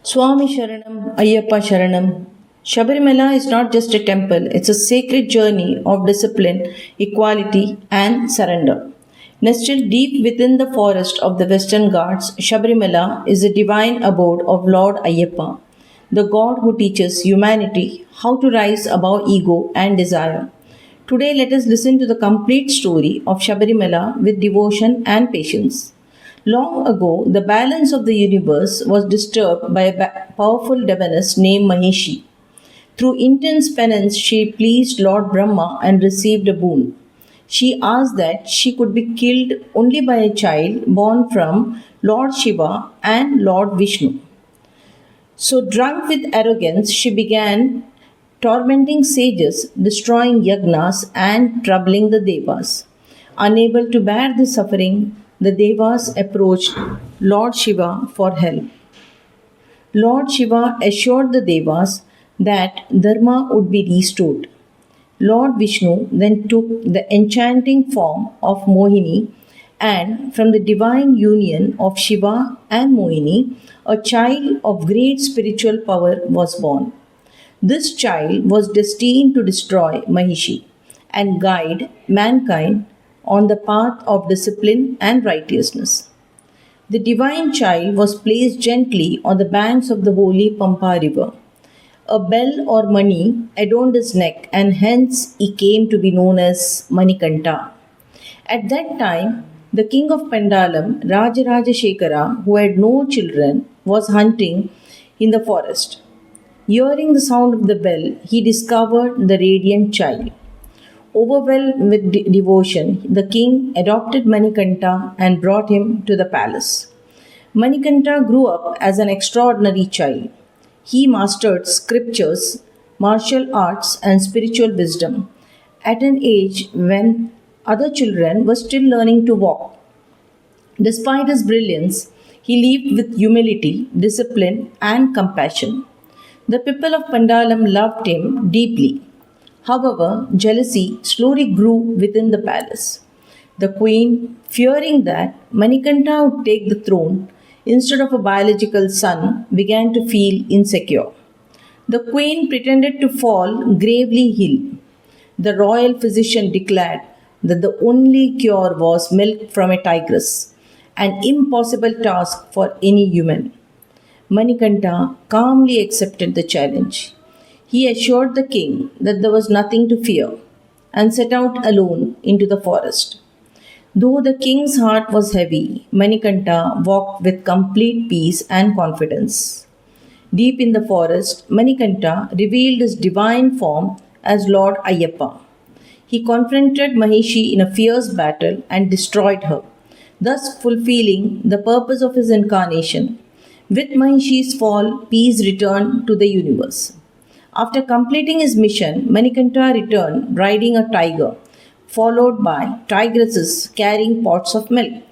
Swami Sharanam, Ayyappa Sharanam. Shabarimala is not just a temple, it's a sacred journey of discipline, equality, and surrender. Nestled deep within the forest of the Western Ghats, Shabarimala is the divine abode of Lord Ayyappa, the God who teaches humanity how to rise above ego and desire. Today, let us listen to the complete story of Shabarimala with devotion and patience. Long ago, the balance of the universe was disturbed by a powerful diviness named Mahishi. Through intense penance, she pleased Lord Brahma and received a boon. She asked that she could be killed only by a child born from Lord Shiva and Lord Vishnu. So, drunk with arrogance, she began tormenting sages, destroying yagnas, and troubling the devas. Unable to bear the suffering, the devas approached Lord Shiva for help. Lord Shiva assured the devas that Dharma would be restored. Lord Vishnu then took the enchanting form of Mohini, and from the divine union of Shiva and Mohini, a child of great spiritual power was born. This child was destined to destroy Mahishi and guide mankind on the path of discipline and righteousness. The divine child was placed gently on the banks of the holy Pampa river. A bell or mani adorned his neck, and hence he came to be known as Manikanta. At that time, the king of Pandalam, Rajaraja Shekara, who had no children, was hunting in the forest. Hearing the sound of the bell, he discovered the radiant child. Overwhelmed with devotion, the king adopted Manikanta and brought him to the palace. Manikanta grew up as an extraordinary child. He mastered scriptures, martial arts, and spiritual wisdom at an age when other children were still learning to walk. Despite his brilliance, he lived with humility, discipline, and compassion. The people of Pandalam loved him deeply. However, jealousy slowly grew within the palace. The queen, fearing that Manikanta would take the throne instead of a biological son, began to feel insecure. The queen pretended to fall gravely ill. The royal physician declared that the only cure was milk from a tigress, an impossible task for any human. Manikanta calmly accepted the challenge. He assured the king that there was nothing to fear and set out alone into the forest. Though the king's heart was heavy, Manikanta walked with complete peace and confidence. Deep in the forest, Manikanta revealed his divine form as Lord Ayyappa. He confronted Mahishi in a fierce battle and destroyed her, thus fulfilling the purpose of his incarnation. With Mahishi's fall, peace returned to the universe. After completing his mission, Manikanta returned riding a tiger, followed by tigresses carrying pots of milk.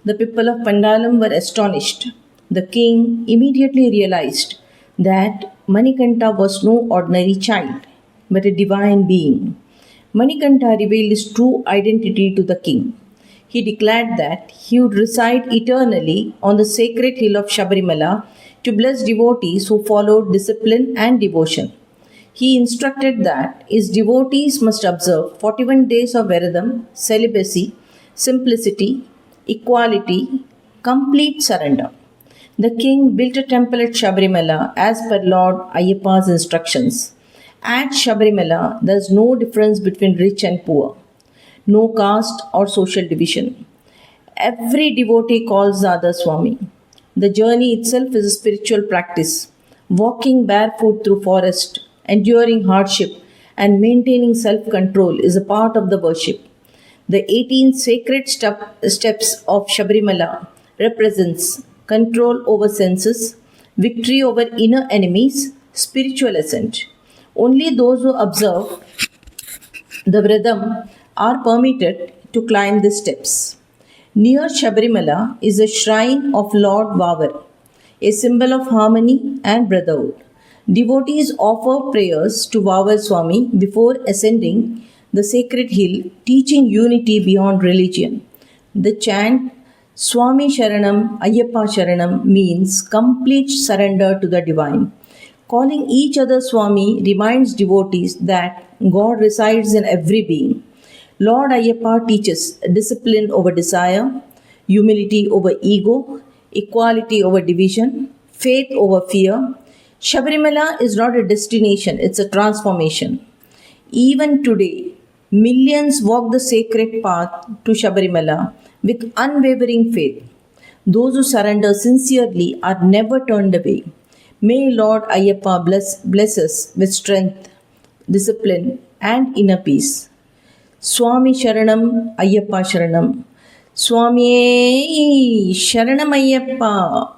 The people of Pandalam were astonished. The king immediately realized that Manikanta was no ordinary child, but a divine being. Manikanta revealed his true identity to the king. He declared that he would reside eternally on the sacred hill of Shabarimala to bless devotees who followed discipline and devotion. He instructed that his devotees must observe 41 days of Veradam, celibacy, simplicity, equality, complete surrender. The king built a temple at Shabarimala as per Lord Ayyappa's instructions. At Shabarimala, there is no difference between rich and poor, no caste or social division. Every devotee calls the other Swami. The journey itself is a spiritual practice. Walking barefoot through forest, enduring hardship, and maintaining self-control is a part of the worship. The 18 sacred steps of Shabarimala represents control over senses, victory over inner enemies, spiritual ascent. Only those who observe the Vradam are permitted to climb the steps. Near Shabarimala is a shrine of Lord Vavar, a symbol of harmony and brotherhood. Devotees offer prayers to Vavar Swami before ascending the sacred hill, teaching unity beyond religion. The chant Swami Sharanam, Ayyappa Sharanam means complete surrender to the divine. Calling each other Swami reminds devotees that God resides in every being. Lord Ayyappa teaches discipline over desire, humility over ego, equality over division, faith over fear. Shabarimala is not a destination, it's a transformation. Even today, millions walk the sacred path to Shabarimala with unwavering faith. Those who surrender sincerely are never turned away. May Lord Ayyappa bless us with strength, discipline, and inner peace. Swami Sharanam Ayyappa Sharanam. Swami Sharanam Ayyappa.